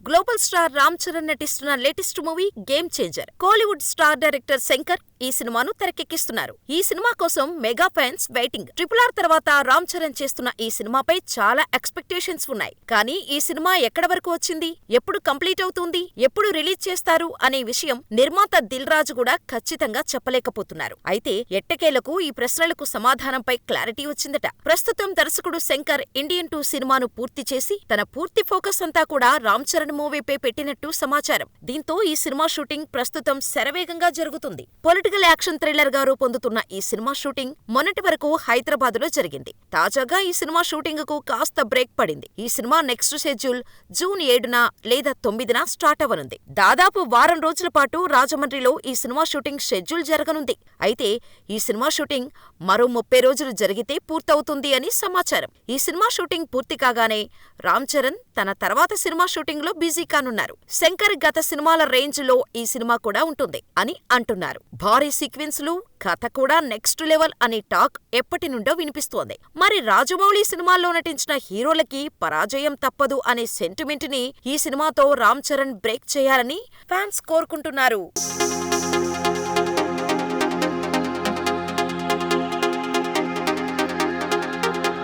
Global star Ram Charan నటిస్తున్న latest movie game changer. Kollywood star director Shankar ఈ సినిమాను తెరకెక్కిస్తున్నారు. ఈ సినిమా కోసం మెగా ఫ్యాన్స్ వెయిటింగ్. RRR తర్వాత రామ్ చరణ్ చేస్తున్న ఈ సినిమాపై చాలా ఎక్స్పెక్టేషన్స్ ఉన్నాయి. కానీ ఈ సినిమా ఎక్కడ వరకు వచ్చింది, ఎప్పుడు కంప్లీట్ అవుతుంది, ఎప్పుడు రిలీజ్ చేస్తారు అనే విషయం నిర్మాత దిల్ రాజు కూడా ఖచ్చితంగా చెప్పలేకపోతున్నారు. అయితే ఎట్టకేలకు ఈ ప్రశ్నలకు సమాధానంపై క్లారిటీ వచ్చిందట. ప్రస్తుతం దర్శకుడు శంకర్ ఇండియన్ 2 సినిమాను పూర్తి చేసి తన పూర్తి ఫోకస్ అంతా కూడా రామ్ చరణ్ మూవీపై పెట్టినట్టు సమాచారం. దీంతో ఈ సినిమా షూటింగ్ ప్రస్తుతం శరవేగంగా జరుగుతుంది. పొలిటికల్ యాక్షన్ థ్రిల్లర్ గా రూపొందుతున్న ఈ సినిమా షూటింగ్ మొన్నటి వరకు హైదరాబాద్ లో జరిగింది. తాజాగా ఈ సినిమా షూటింగ్ కు కాస్త బ్రేక్ పడింది. ఈ సినిమా నెక్స్ట్ షెడ్యూల్ జూన్ 7న లేదా 9న స్టార్ట్ అవ్వనుంది. దాదాపు వారం రోజుల పాటు రాజమండ్రిలో ఈ సినిమా షూటింగ్ షెడ్యూల్ జరగనుంది. అయితే ఈ సినిమా షూటింగ్ మరో 30 రోజులు జరిగితే పూర్తవుతుంది అని సమాచారం. ఈ సినిమా షూటింగ్ పూర్తి కాగానే రామ్ చరణ్ తన తర్వాత సినిమా షూటింగ్ లో బిజీ కానున్నారు. శంకర్ గత సినిమాల రేంజ్ లో ఈ సినిమా కూడా ఉంటుంది అని అంటున్నారు. భారీ సీక్వెన్స్లు, కథ కూడా నెక్స్ట్ లెవెల్ అనే టాక్ ఎప్పటి నుండో వినిపిస్తోంది. మరి రాజమౌళి సినిమాల్లో నటించిన హీరోలకి పరాజయం తప్పదు అనే సెంటిమెంట్ ని ఈ సినిమాతో రామ్ చరణ్ బ్రేక్ చేయాలని ఫ్యాన్స్ కోరుకుంటున్నారు.